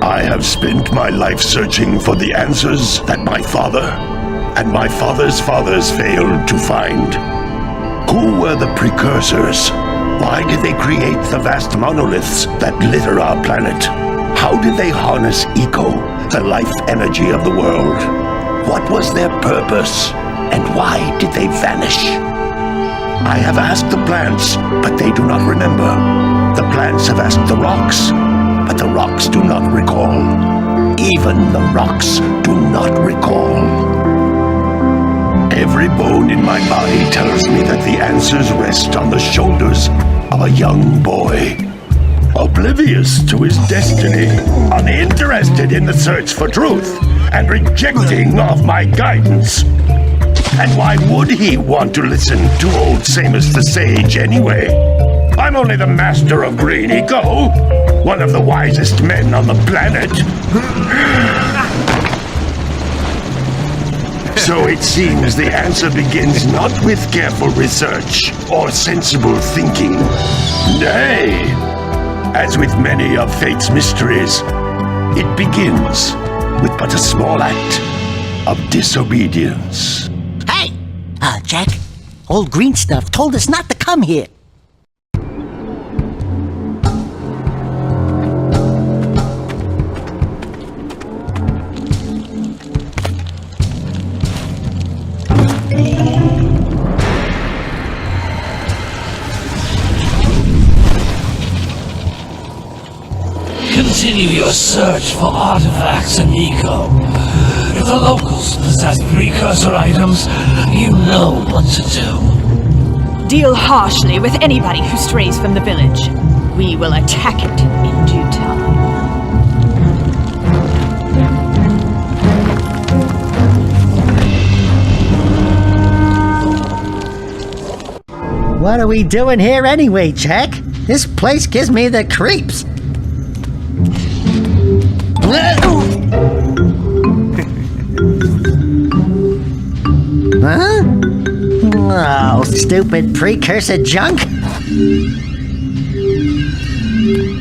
I have spent my life searching for the answers that my father and my father's fathers failed to find. Who were the Precursors? Why did they create the vast monoliths that litter our planet? How did they harness Eco, the life energy of the world? What was their purpose? And why did they vanish? I have asked the plants, but they do not remember. The plants have asked the rocks, but the rocks do not recall. Even the rocks do not recall. Every bone in my body tells me that the answers rest on the shoulders of a young boy. Oblivious to his destiny, uninterested in the search for truth, and rejecting of my guidance. And why would he want to listen to old Samus the Sage anyway? I'm only the master of green eco, one of the wisest men on the planet. So it seems the answer begins not with careful research or sensible thinking. Nay, as with many of fate's mysteries, it begins with but a small act of disobedience. Hey! Jack, old green stuff told us not to come here. Continue your search for artifacts in Eco. If the locals possess precursor items, you know what to do. Deal harshly with anybody who strays from the village. We will attack it in due time. What are we doing here anyway, Jack? This place gives me the creeps. Huh? Oh, stupid precursor junk.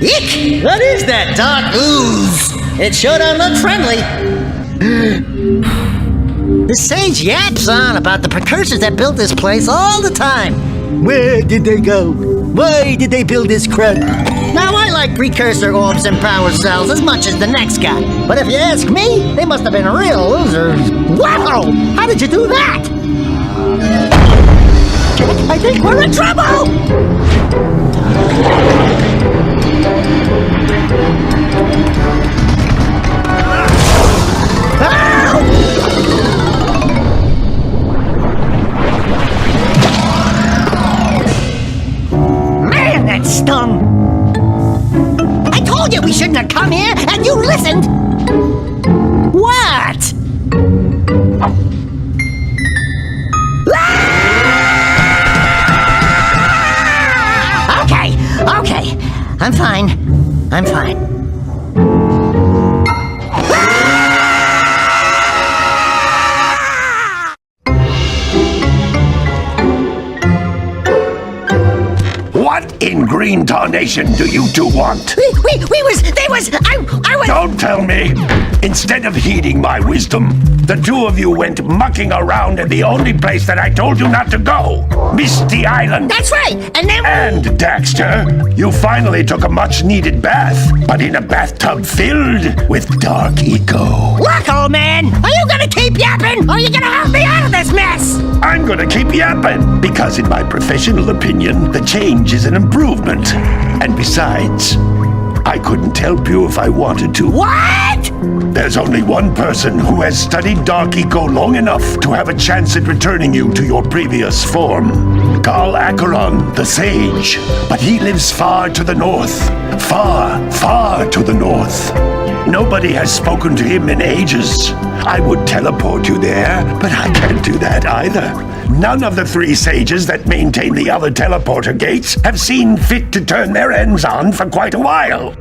Eek! What is that dark ooze? It sure don't look friendly. The sage yaps on about the precursors that built this place all the time. Where did they go? Why did they build this crud? Now, I like precursor orbs and power cells as much as the next guy. But if you ask me, they must have been real losers. Wow! How did you do that? I think we're in trouble! Man, that stung! I told you we shouldn't have come here, and you listened! What? Okay, I'm fine. I'm fine. green tarnation do you two want? I was... Don't tell me! Instead of heeding my wisdom, the two of you went mucking around in the only place that I told you not to go! Misty Island! That's right! And then... And, Daxter, you finally took a much-needed bath, but in a bathtub filled with dark eco. Look, old man! Are you gonna keep yapping, or are you gonna help me out of this mess? I'm gonna keep yapping, because in my professional opinion, the change is an improvement. And besides, I couldn't help you if I wanted to. What? There's only one person who has studied Dark Eco long enough to have a chance at returning you to your previous form. Carl Acheron, the Sage. But he lives far to the north. Far, far to the north. Nobody has spoken to him in ages. I would teleport you there, but I can't do that either. None of the three sages that maintain the other teleporter gates have seen fit to turn their ends on for quite a while.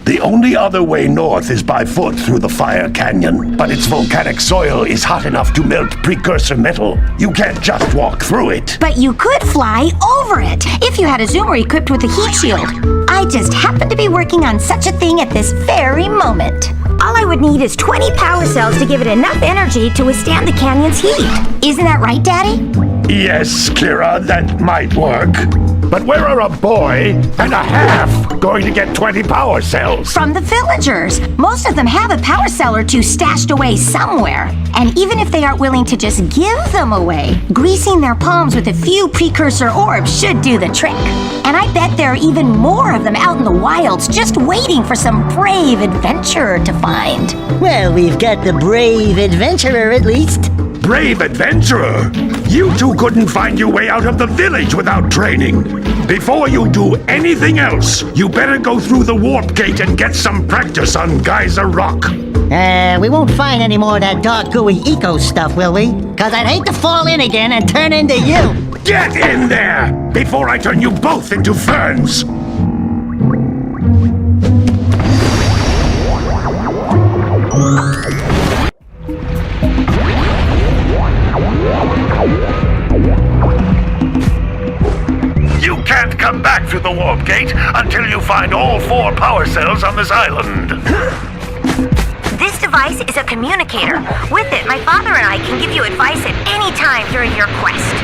The only other way north is by foot through the Fire Canyon, but its volcanic soil is hot enough to melt precursor metal. You can't just walk through it. But you could fly over it if you had a zoomer equipped with a heat shield. I just happen to be working on such a thing at this very moment. All I would need is 20 power cells to give it enough energy to withstand the canyon's heat. Isn't that right, Daddy? Yes, Kira, that might work. But where are a boy and a half going to get 20 power cells? From the villagers. Most of them have a power cell or two stashed away somewhere. And even if they aren't willing to just give them away, greasing their palms with a few precursor orbs should do the trick. And I bet there are even more of them out in the wilds just waiting for some brave adventurer to find. Well, we've got the brave adventurer at least. Brave adventurer! You two couldn't find your way out of the village without training. Before you do anything else, you better go through the warp gate and get some practice on Geyser Rock. We won't find any more of that dark gooey eco stuff, will we? Cause I'd hate to fall in again and turn into you. Get in there before I turn you both into ferns. You can't come back through the warp gate until you find all 4 power cells on this island. This device is a communicator. With it, my father and I can give you advice at any time during your quest.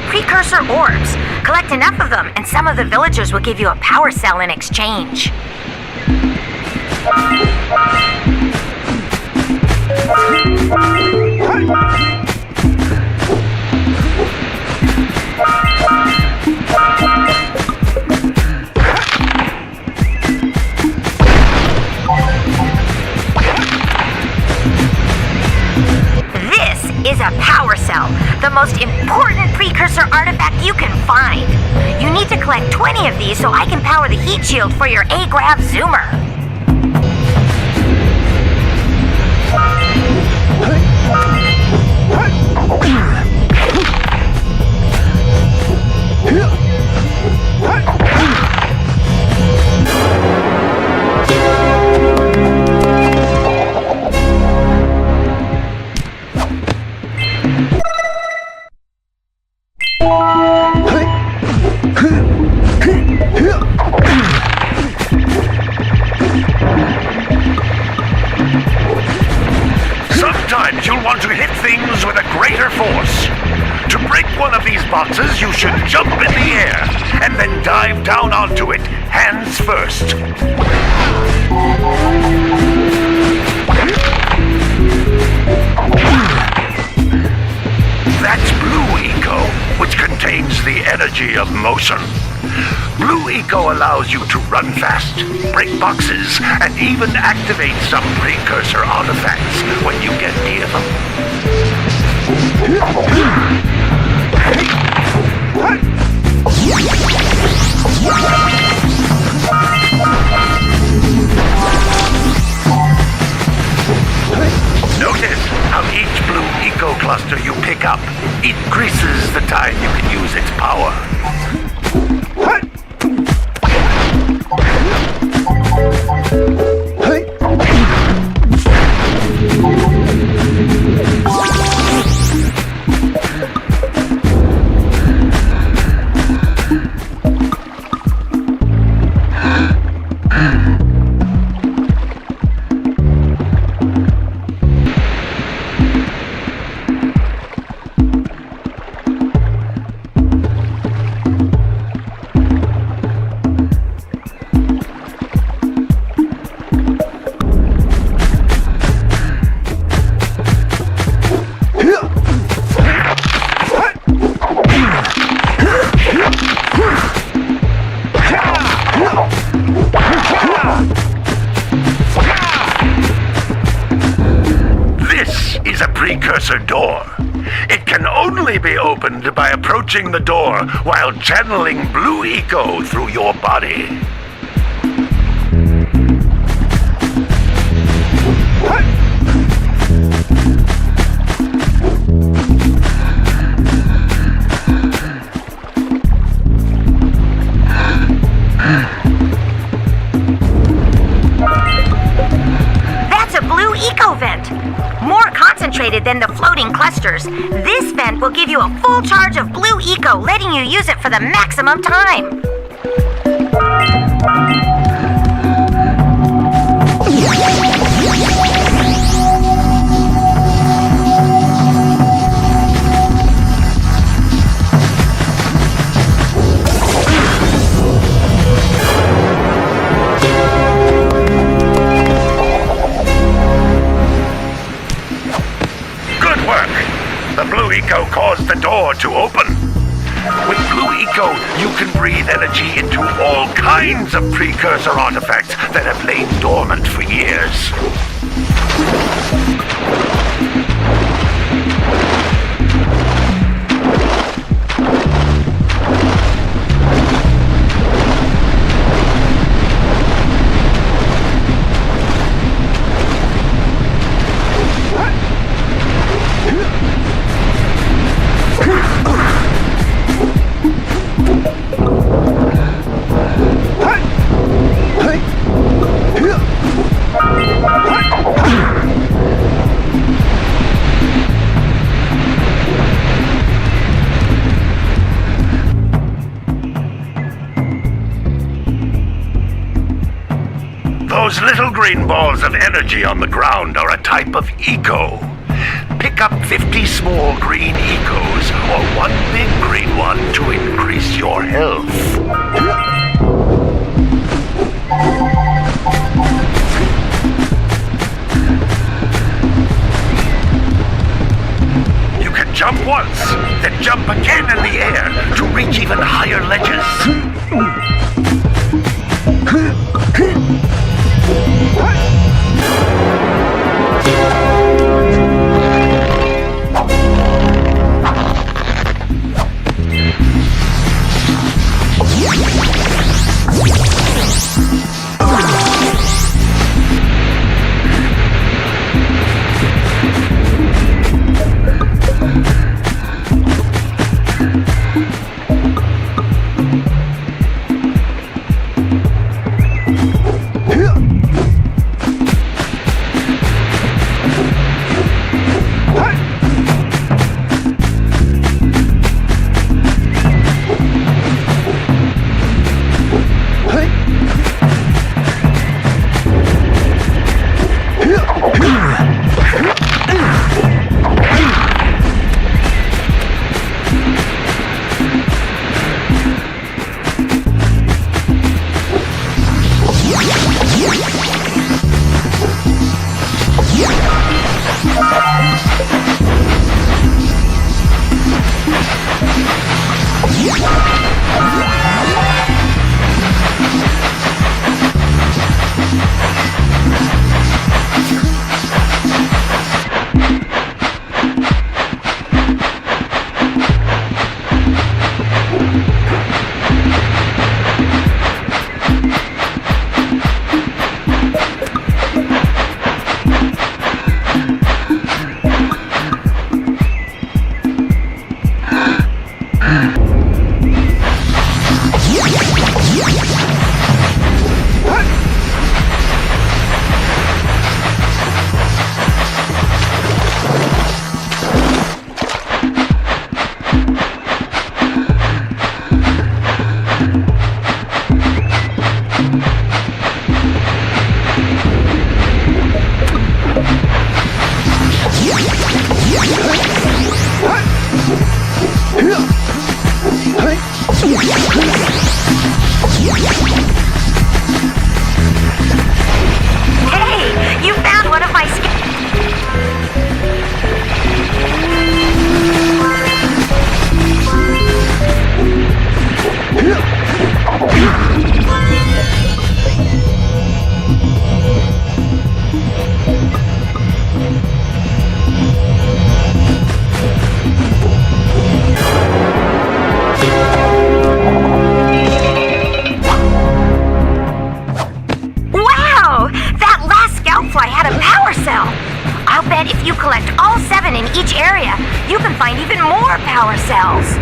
Precursor orbs. Collect enough of them, and some of the villagers will give you a power cell in exchange. the most important precursor artifact you can find. You need to collect 20 of these so I can power the heat shield for your A-Grav Zoomer. Sometimes you'll want to hit things with a greater force. To break one of these boxes, you should jump in the air and then dive down onto it, hands first. That's Blue Eco, which contains the energy of motion. Blue Eco allows you to run fast, break boxes, and even activate some precursor artifacts when you get near them. Notice how each Blue Eco cluster you pick up increases the time you can use its power. Precursor door. It can only be opened by approaching the door while channeling Blue Eco through your body. That's a Blue Eco vent. More concentrated than the floating clusters. This vent will give you a full charge of Blue Eco, letting you use it for the maximum time. The Blue Eco caused the door to open. With Blue Eco, you can breathe energy into all kinds of precursor artifacts that have lain dormant for years. Those little green balls of energy on the ground are a type of eco. Pick up 50 small green ecos or one big green one to increase your health. You can jump once, then jump again in the air to reach even higher ledges. Hey, you found one of my Wow! That last scoutfly had a power cell! I'll bet if you collect all 7 in each area, you can find even more power cells!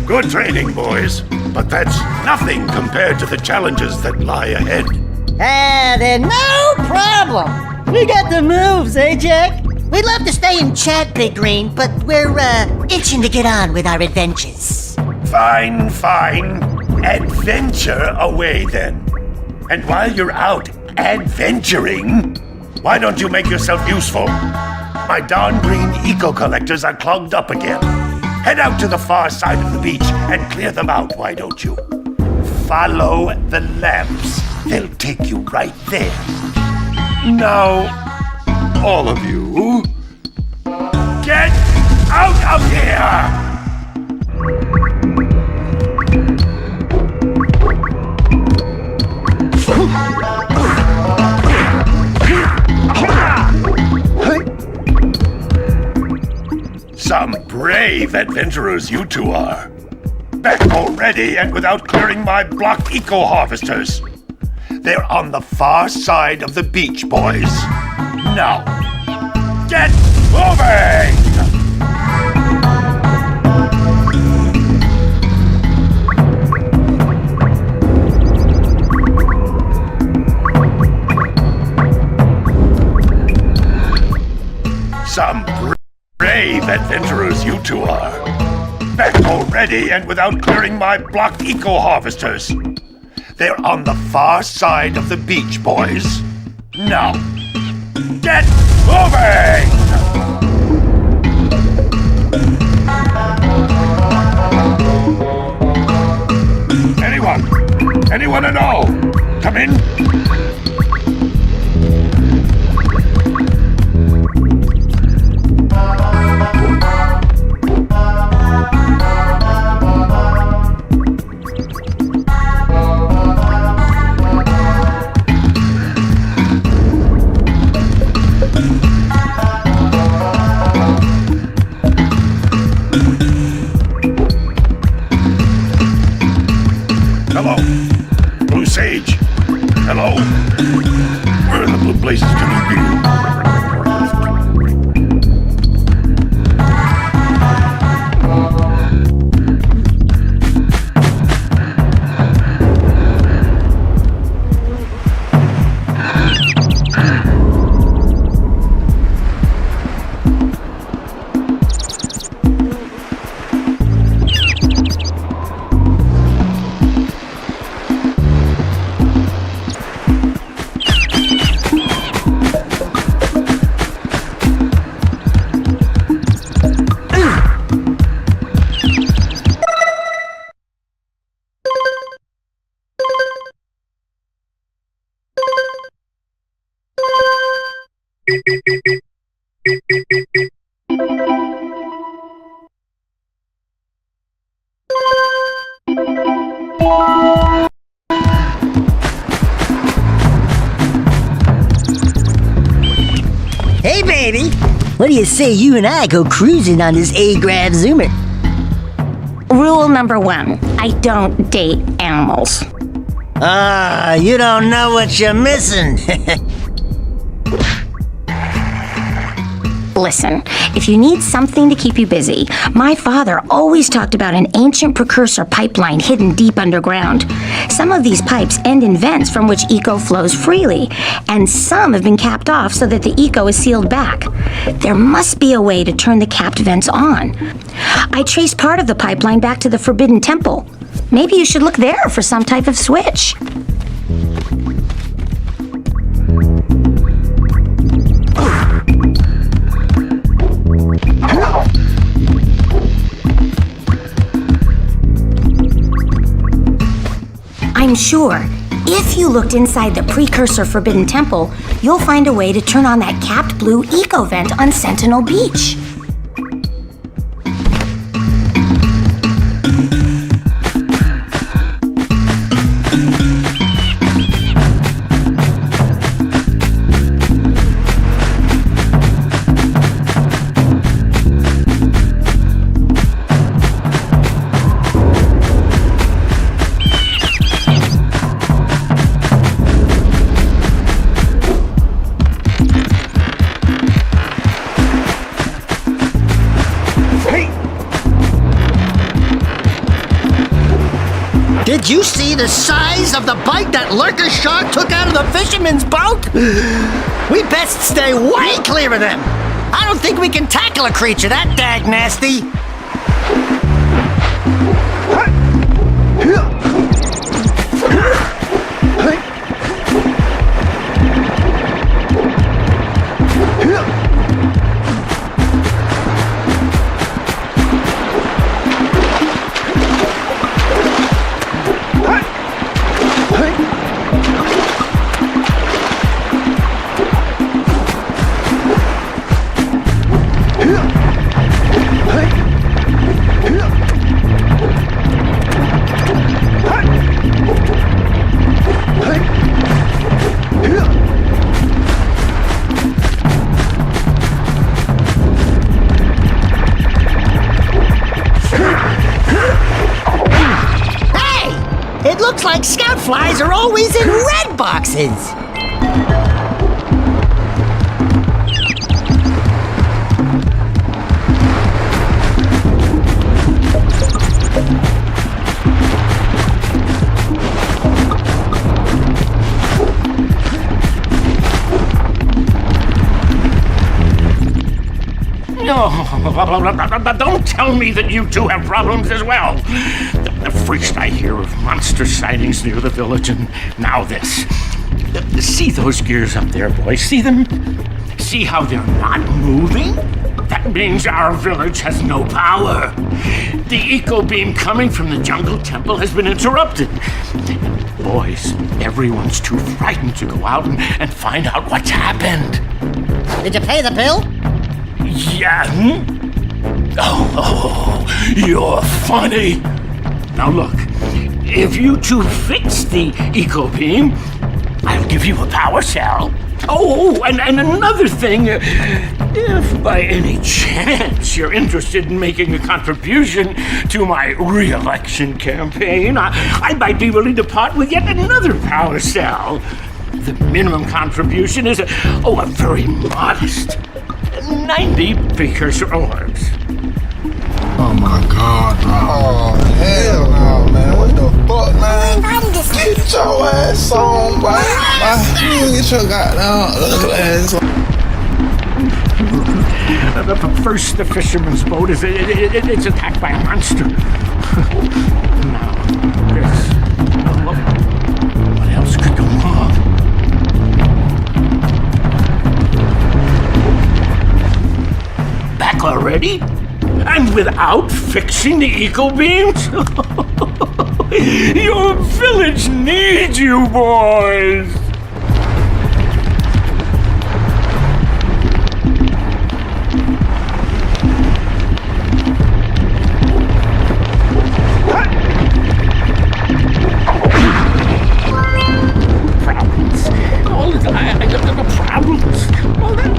Good training, boys, but that's nothing compared to the challenges that lie ahead. Then no problem. We got the moves, eh, Jack? We'd love to stay and chat, Big Green, but we're itching to get on with our adventures. Fine, fine. Adventure away then. And while you're out adventuring, why don't you make yourself useful? My darn green eco-collectors are clogged up again. Head out to the far side of the beach and clear them out, why don't you? Follow the lamps. They'll take you right there. Now, all of you, get out of here! brave adventurers you two are. Back already and without clearing my blocked eco-harvesters. They're on the far side of the beach, boys. Now, get moving! Some brave adventurers you two are. Back already and without clearing my blocked eco-harvesters. They're on the far side of the beach, boys. Now, get moving! Anyone at all? Come in. Hello, Blue Sage. Hello. Where in the blue blazes can you be? Hey, baby! What do you say you and I go cruising on this A-Grav Zoomer? Rule number 1, I don't date animals. Ah, you don't know what you're missing. Listen, if you need something to keep you busy, my father always talked about an ancient precursor pipeline hidden deep underground. Some of these pipes end in vents from which eco flows freely, and some have been capped off so that the eco is sealed back. There must be a way to turn the capped vents on. I traced part of the pipeline back to the Forbidden Temple. Maybe you should look there for some type of switch. I'm sure if you looked inside the Precursor Forbidden Temple, you'll find a way to turn on that capped blue eco vent on Sentinel Beach. Did you see the size of the bite that lurker shark took out of the fisherman's boat? We best stay way clear of them. I don't think we can tackle a creature that dag nasty. Looks like scout flies are always in red boxes. No, don't tell me that you two have problems as well. The first I hear of monster sightings near the village, and now this. See those gears up there, boys? See them? See how they're not moving? That means our village has no power. The eco beam coming from the jungle temple has been interrupted. Boys, everyone's too frightened to go out and find out what's happened. Did you pay the bill? Yeah. Oh, you're funny. Now look, if you two fix the eco beam, I'll give you a power cell. Oh, and another thing, if by any chance you're interested in making a contribution to my re-election campaign, I might be willing to part with yet another power cell. The minimum contribution is a very modest 90 precursor orbs. Oh my god, bro. Oh, hell no, man. What the fuck, man? Get your ass on, boy. Get your goddamn ugly ass on. First, the fisherman's boat is it's attacked by a monster. Now, this. What else could go wrong? Back already? And without fixing the eco beams? Your village needs you, boys! Problems. All the problems. All that.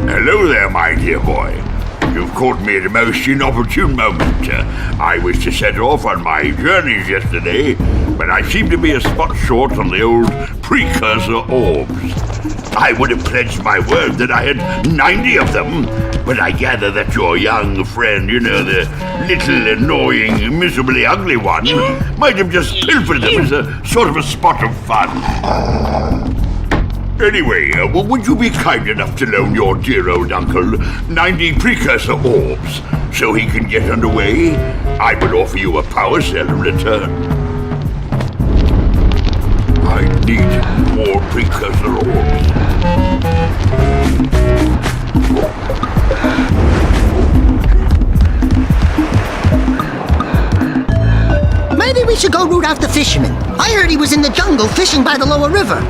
Hello there, my dear boy. You've caught me at a most inopportune moment. I was to set off on my journeys yesterday, but I seem to be a spot short on the old precursor orbs. I would have pledged my word that I had 90 of them, but I gather that your young friend, the little annoying, miserably ugly one, might have just pilfered them as a sort of a spot of fun. Anyway, would you be kind enough to loan your dear old uncle 90 precursor orbs so he can get underway? I would offer you a power cell in return. I need more precursor orbs. Maybe we should go root out the fisherman. I heard he was in the jungle fishing by the lower river.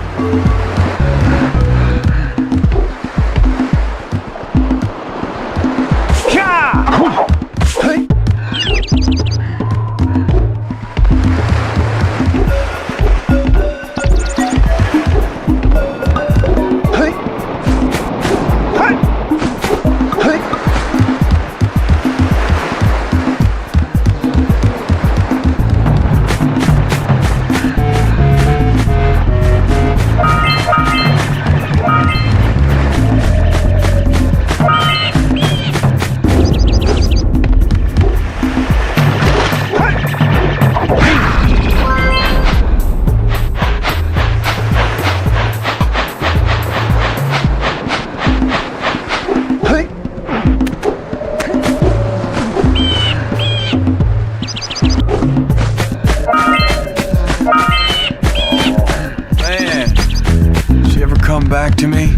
Back to me.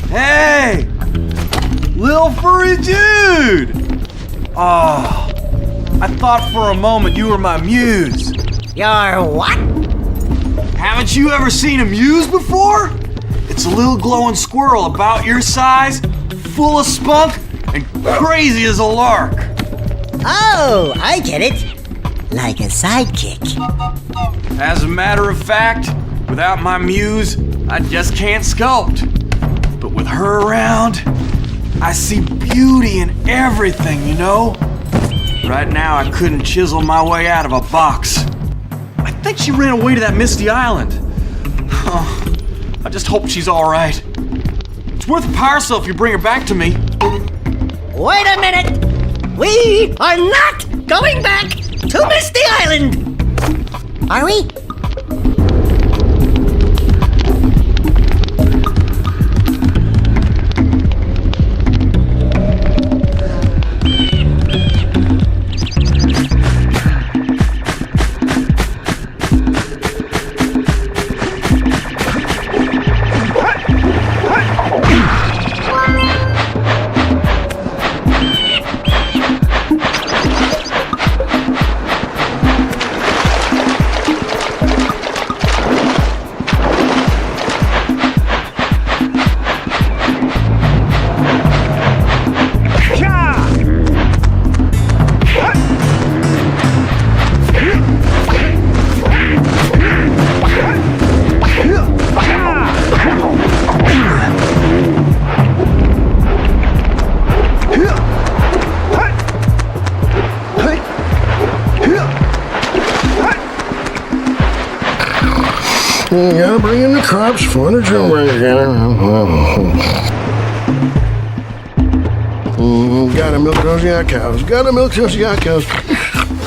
Hey! Little furry dude! Oh, I thought for a moment you were my muse. Your what? Haven't you ever seen a muse before? It's a little glowing squirrel about your size, full of spunk, and crazy as a lark. Oh, I get it. like a sidekick. As a matter of fact, without my muse, I just can't sculpt. But with her around, I see beauty in everything, you know? Right now, I couldn't chisel my way out of a box. I think she ran away to that misty island. Oh, I just hope she's all right. It's worth a power cell if you bring her back to me. Wait a minute! We are not going back to Misty Island! Are we? Yeah, bring in the crops, footage, and gotta milk those yak cows. Gotta milk those yak cows.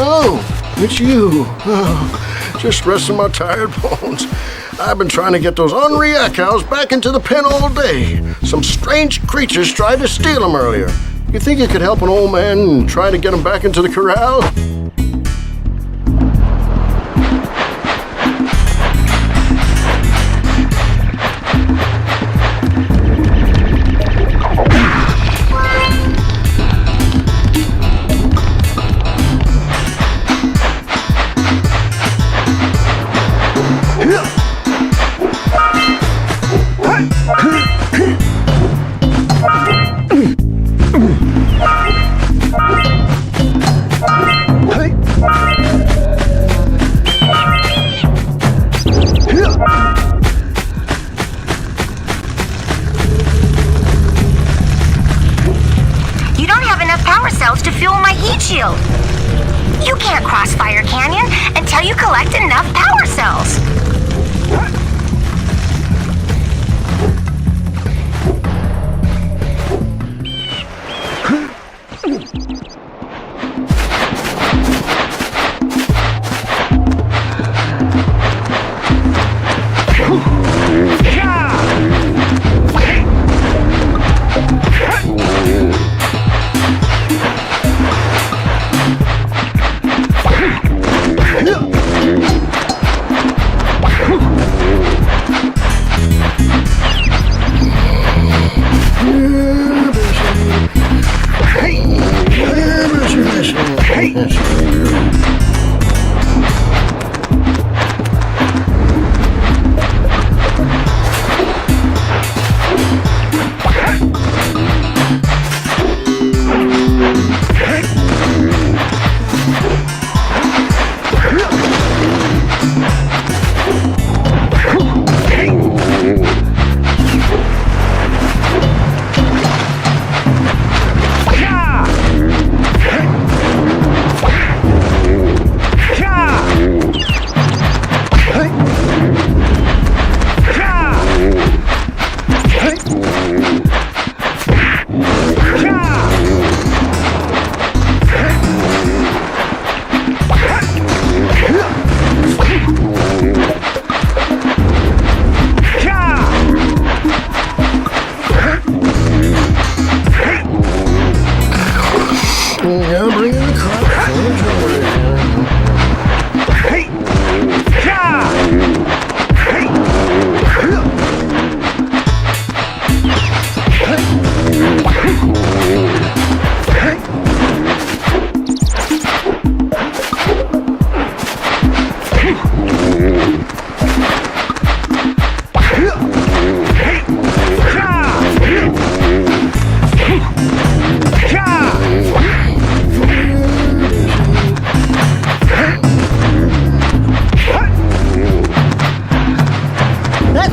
Oh, it's you. Oh, just resting my tired bones. I've been trying to get those ornery yak cows back into the pen all day. Some strange creatures tried to steal them earlier. You think you could help an old man and try to get them back into the corral? To fuel my heat shield. You can't cross Fire Canyon until you collect enough power cells.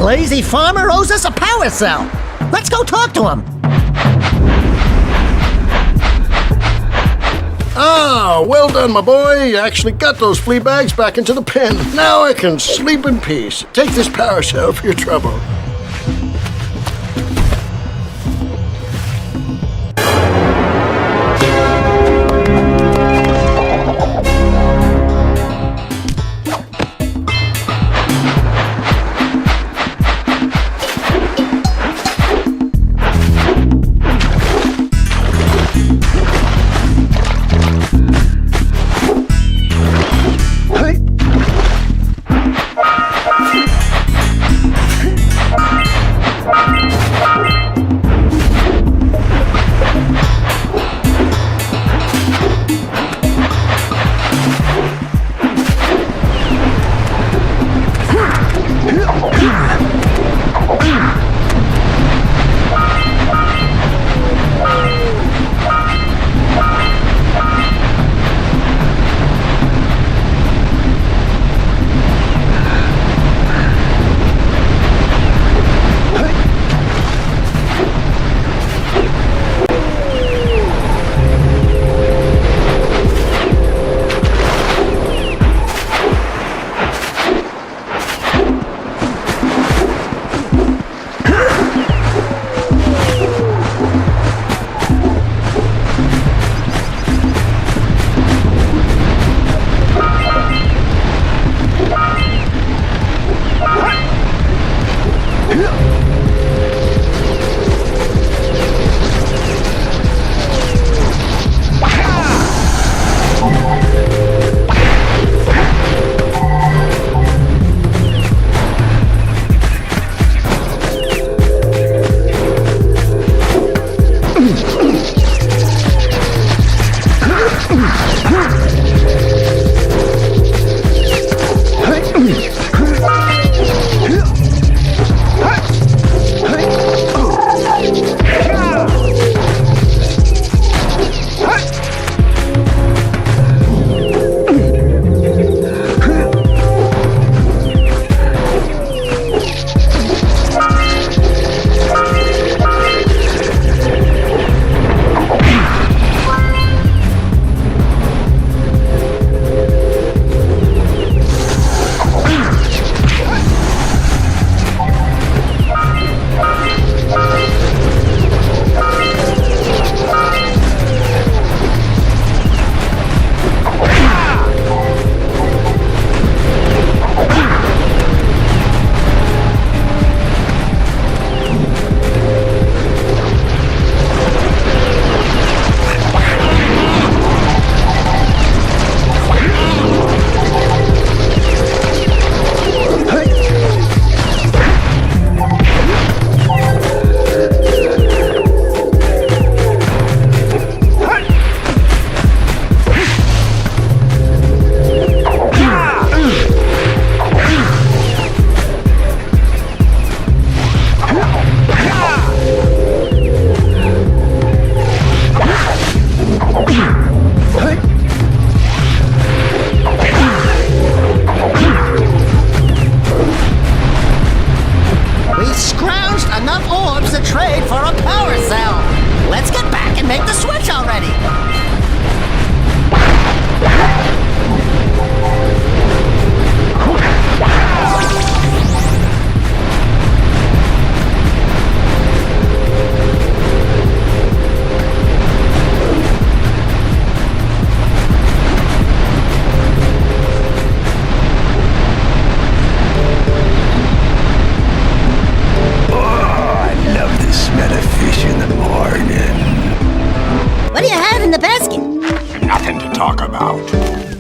lazy farmer owes us a power cell. Let's go talk to him. Ah, well done, my boy. You actually got those flea bags back into the pen. Now I can sleep in peace. Take this power cell for your trouble.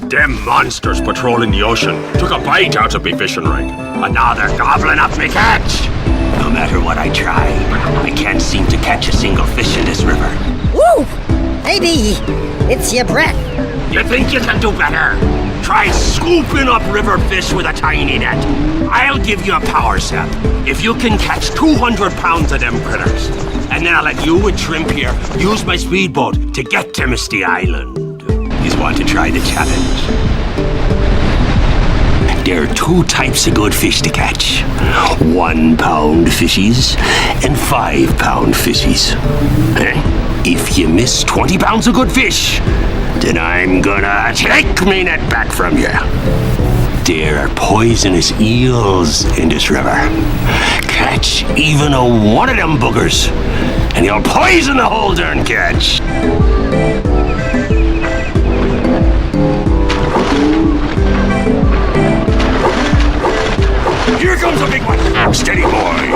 Them monsters patrolling the ocean took a bite out of me fishing rig, and now they're gobbling up me catch. No matter what I try, I can't seem to catch a single fish in this river. Woo! Maybe it's your breath. You think you can do better? Try scooping up river fish with a tiny net. I'll give you a power cell if you can catch 200 pounds of them critters. And then I'll let you and Shrimp here use my speedboat to get to Misty Island. You want to try the challenge? There are two types of good fish to catch. 1 pound fishies and 5 pound fishies. If you miss 20 pounds of good fish, then I'm gonna take me net back from you. There are poisonous eels in this river. Catch even one of them boogers, and you'll poison the whole darn catch. Here comes a big one. Steady, boy.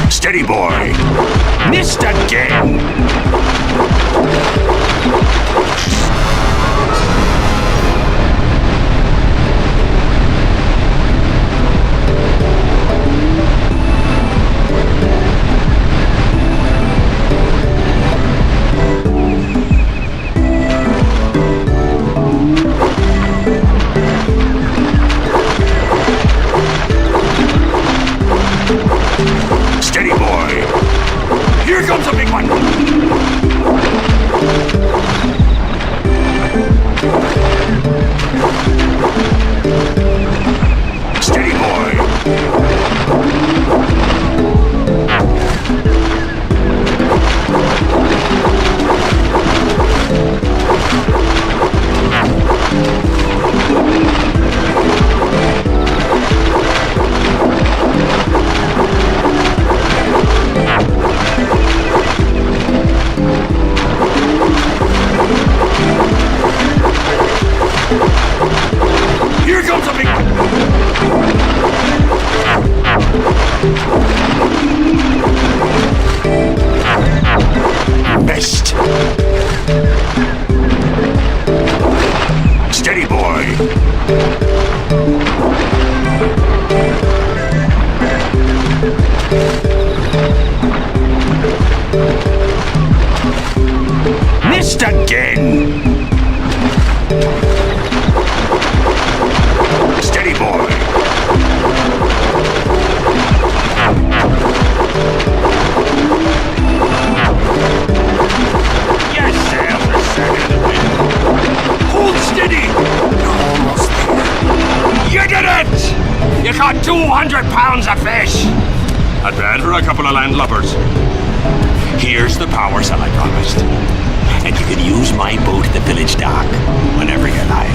Steady, boy. Missed again. Steady, boy. Here comes a big one. Steady, boy. Here comes a big one. Missed. Steady, boy. Missed again. Steady, boy. Yes, sir, for a second of the wind. Hold steady. You're almost there. You did it! You caught 200 pounds of fish. Not bad for a couple of landlubbers. Here's the power cell I promised. And you can use my boat at the village dock whenever you like.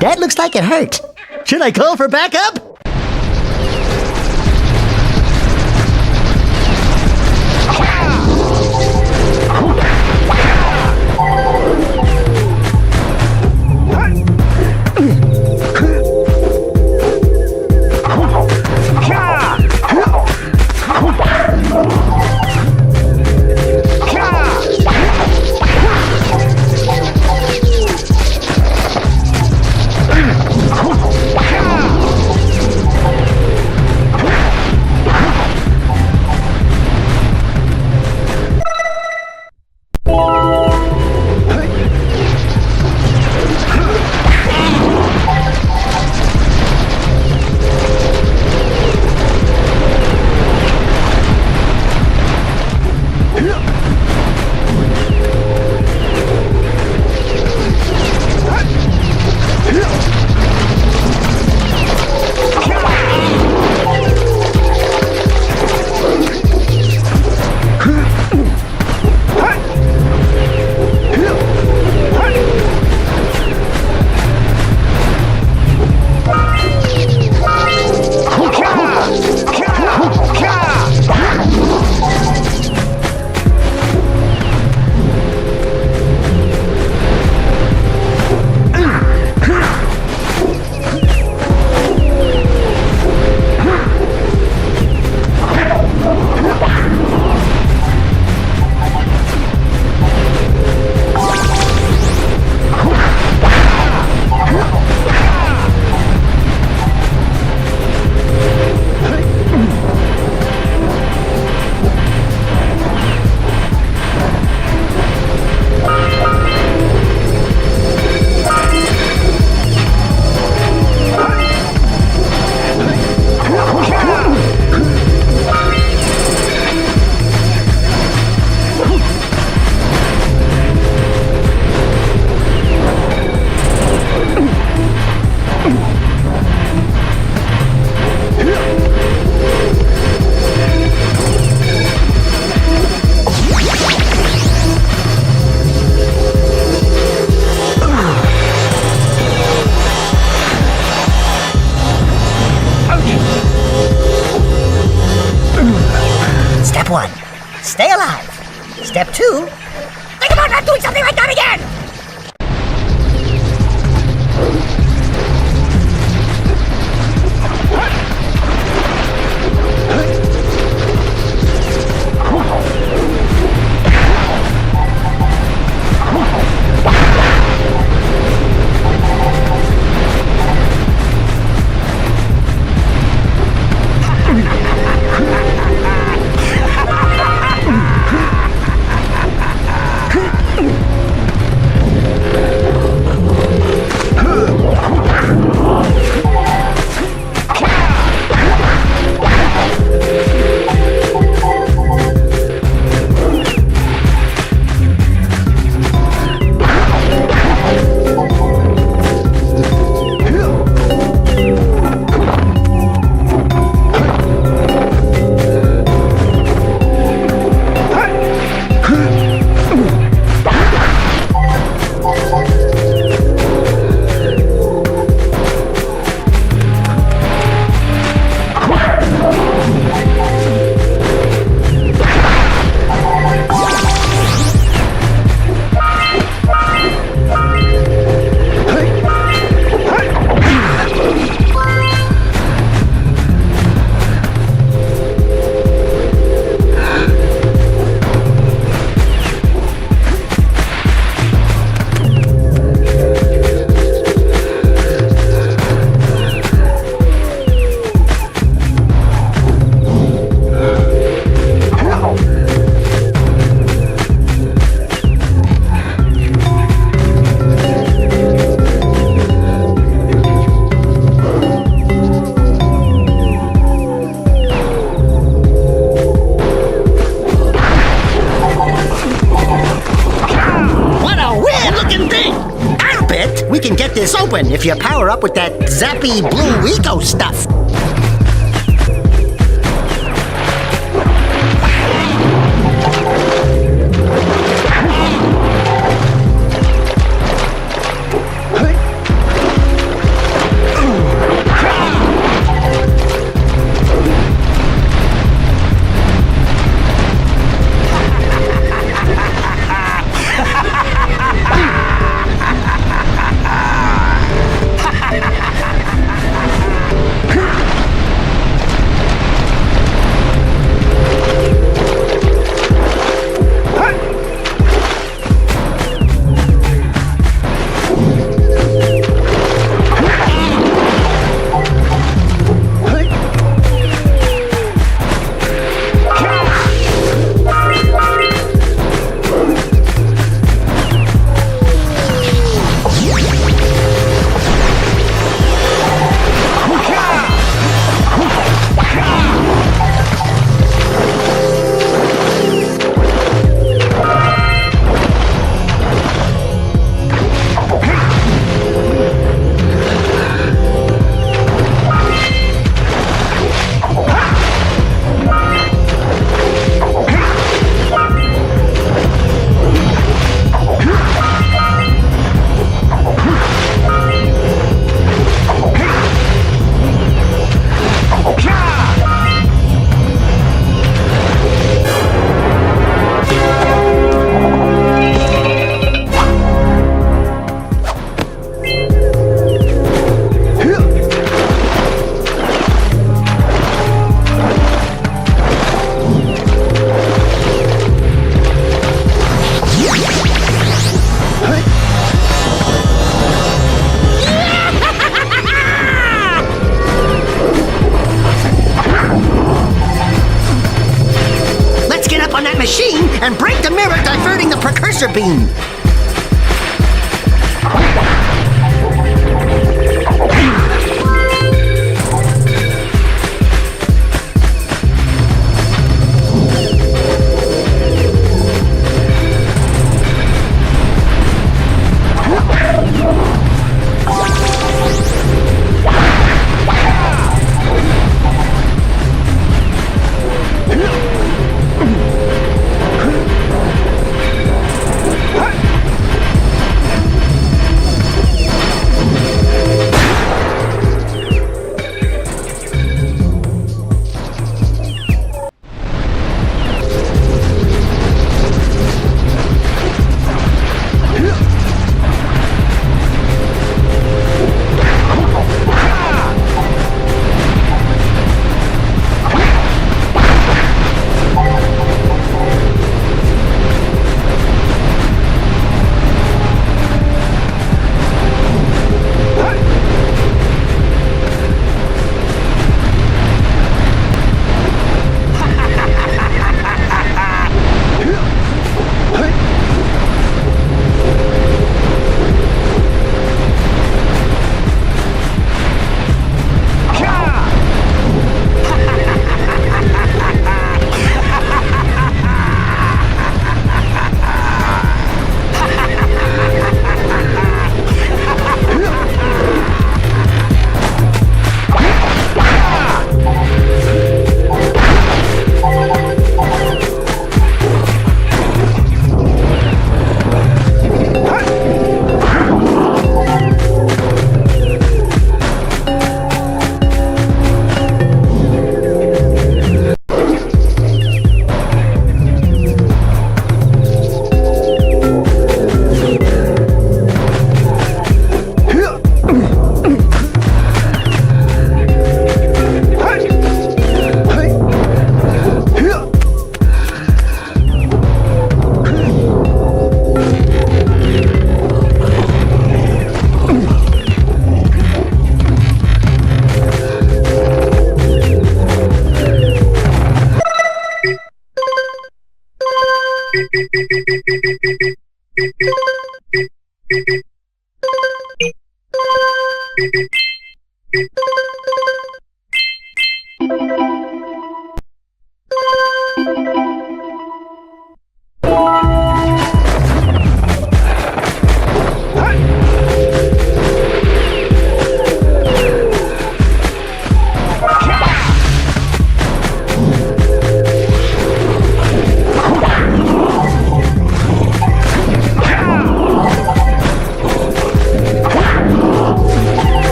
That looks like it hurt. Should I call for backup? Step 1, stay alive. Step 2, think about not doing something like that again! This open if you power up with that zappy blue eco stuff. Precursor beam.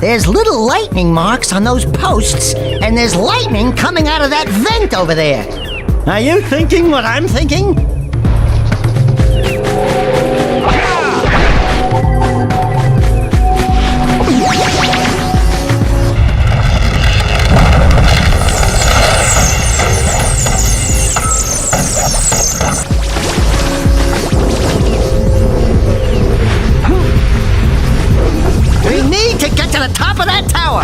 There's little lightning marks on those posts, and there's lightning coming out of that vent over there. Are you thinking what I'm thinking? We need to get to the top of that tower!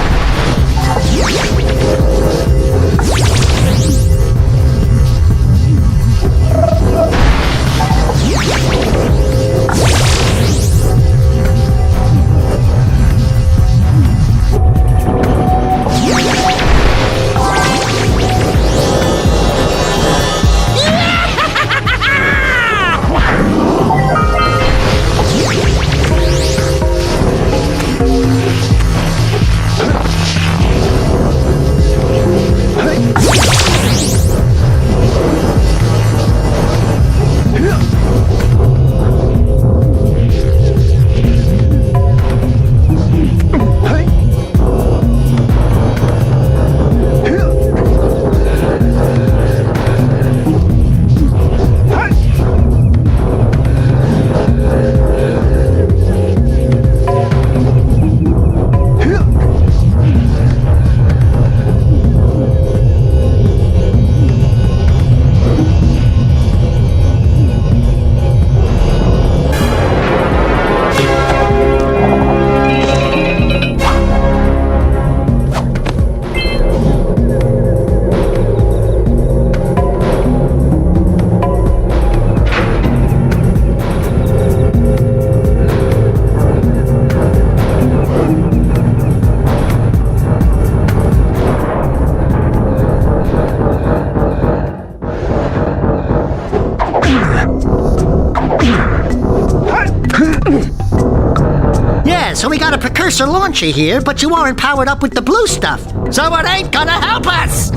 So we got a Precursor launcher here, but you aren't powered up with the blue stuff. So it ain't gonna help us!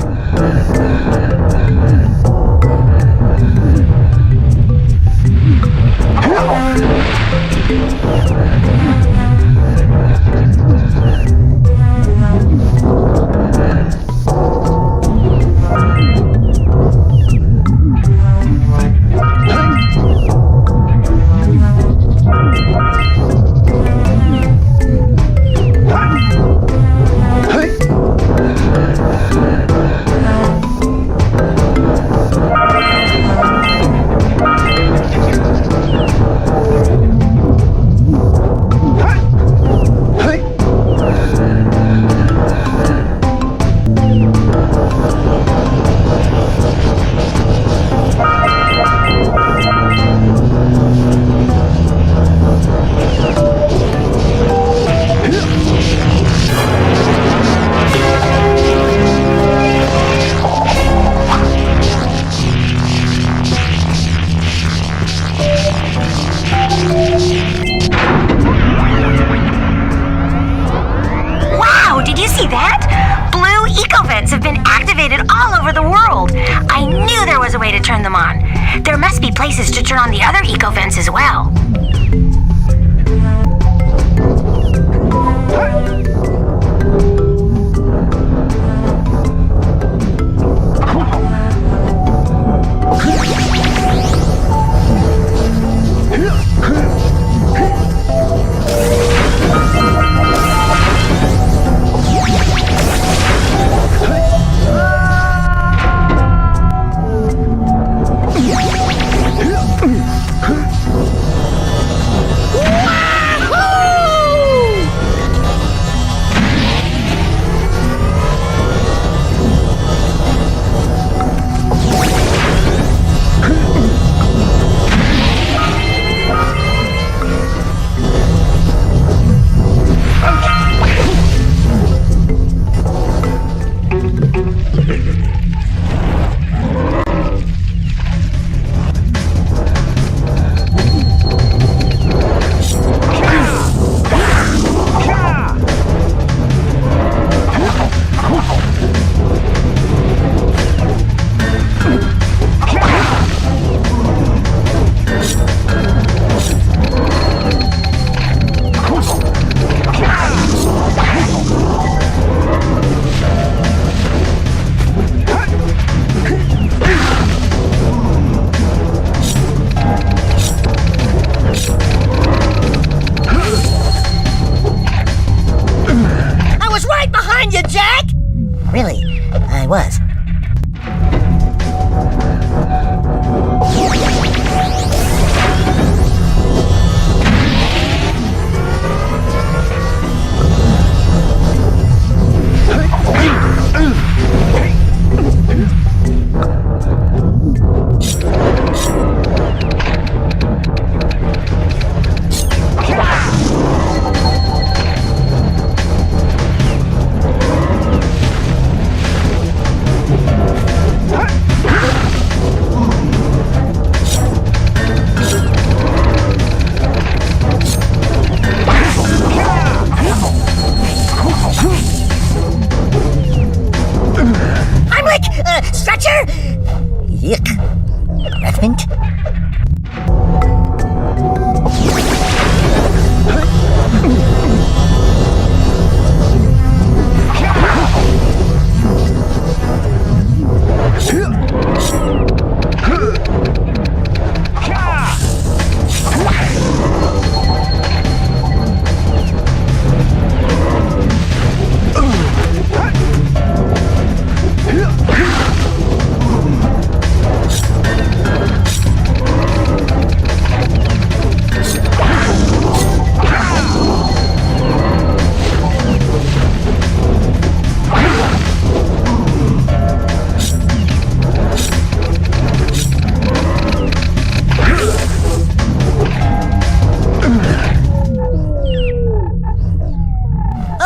Have been activated all over the world. I knew there was a way to turn them on. There must be places to turn on the other eco vents as well. Really, I was. Stretcher? Yuck. Revenant?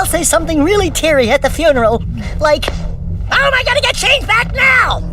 Say something really teary at the funeral, like, "How am I gonna get change back now?"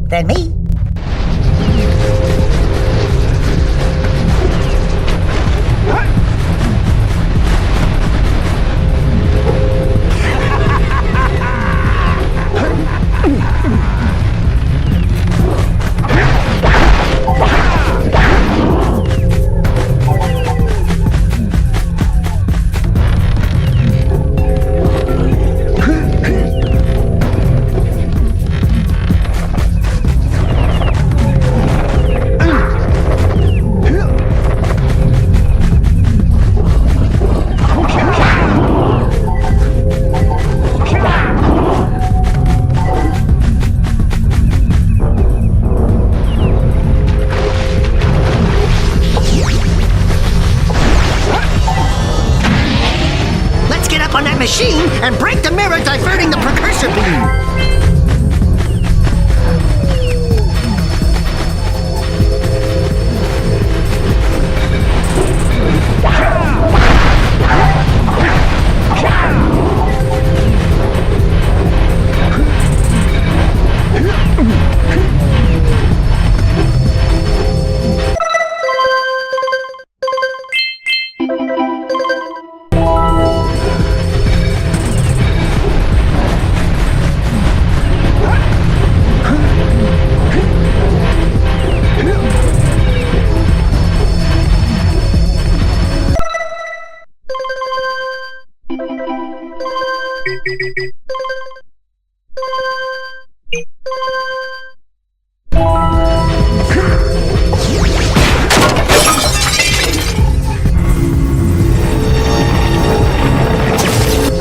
than me. Machine and break the mirror diverting the Precursor beam.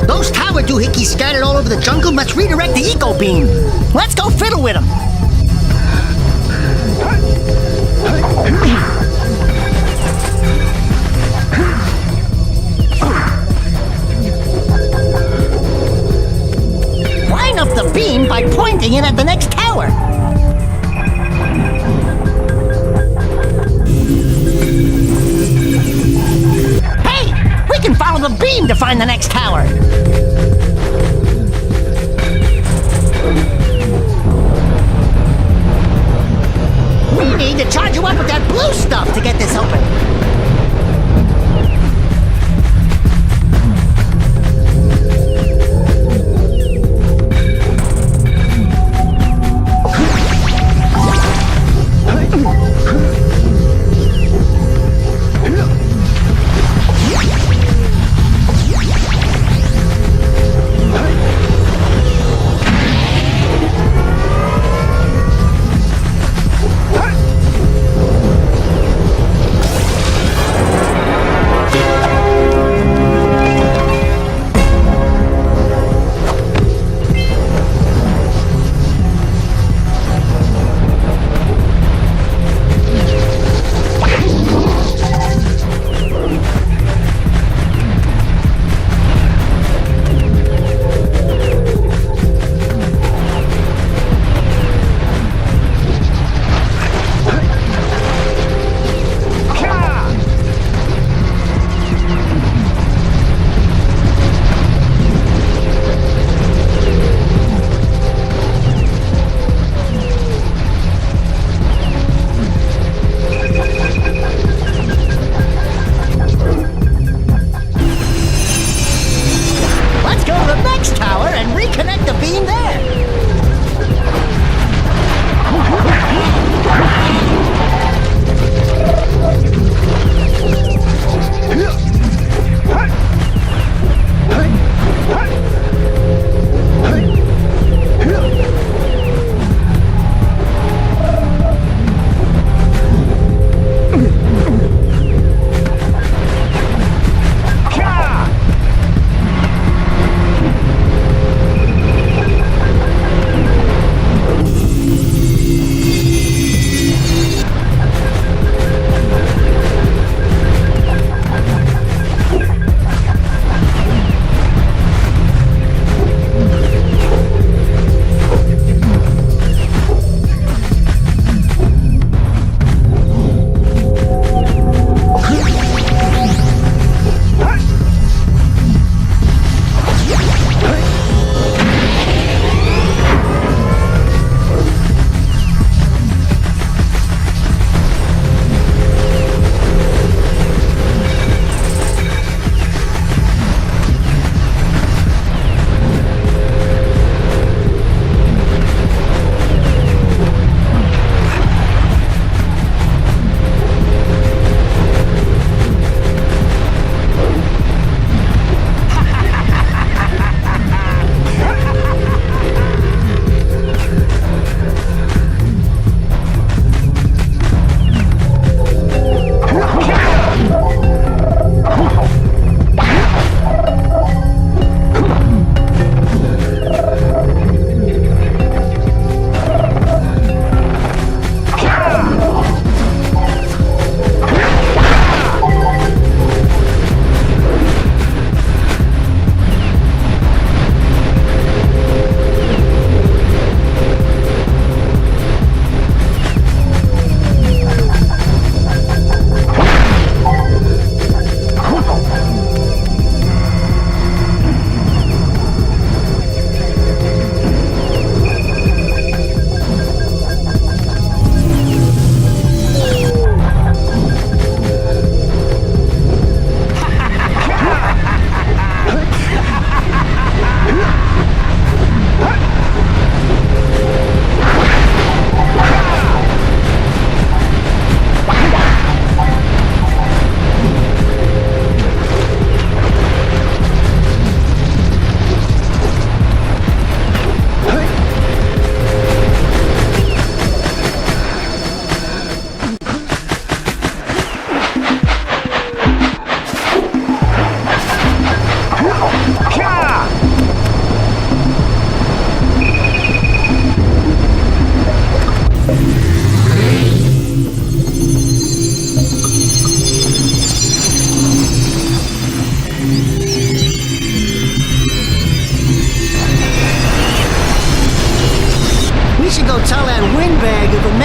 Those tower doohickeys scattered all over the jungle must redirect the eco beam. Let's go fiddle with them. Line up the beam by pointing it at the next tower. Hey, we can follow the beam to find the next tower. We need to charge you up with that blue stuff to get this open.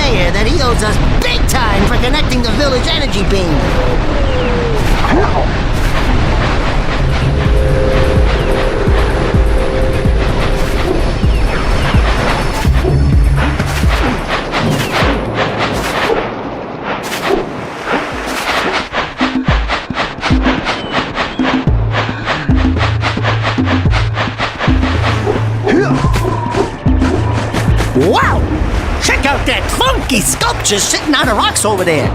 hear that he owes us big time for connecting the village energy beam. Wow! Check out that funky sculpture sitting on the rocks over there.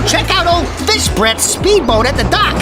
Check out old Fish Brett's speedboat at the dock.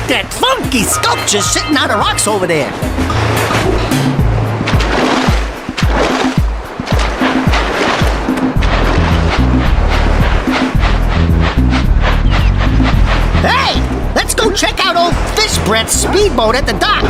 at that funky sculpture sitting on the rocks over there. Hey, let's go check out old Fish Brett's speedboat at the dock.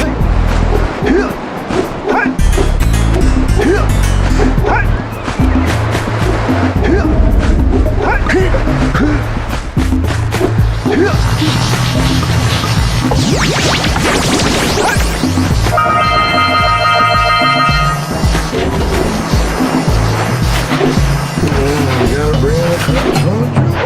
Gotta bring the trucks on the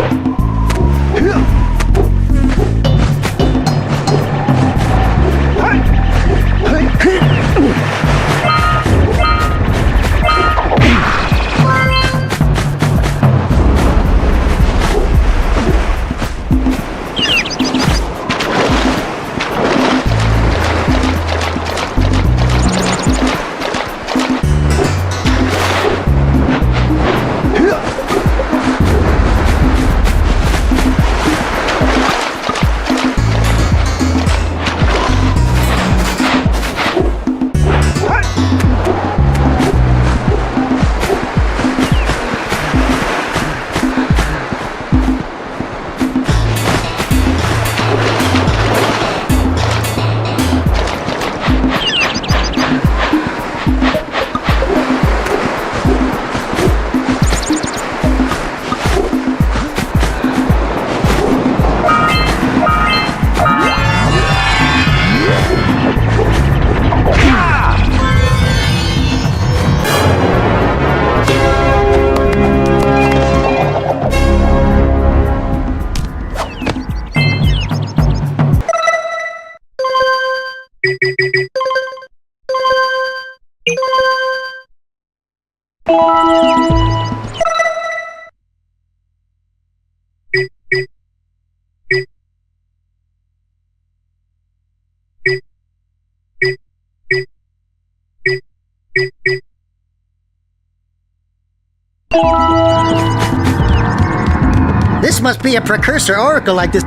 This must be a Precursor oracle like this.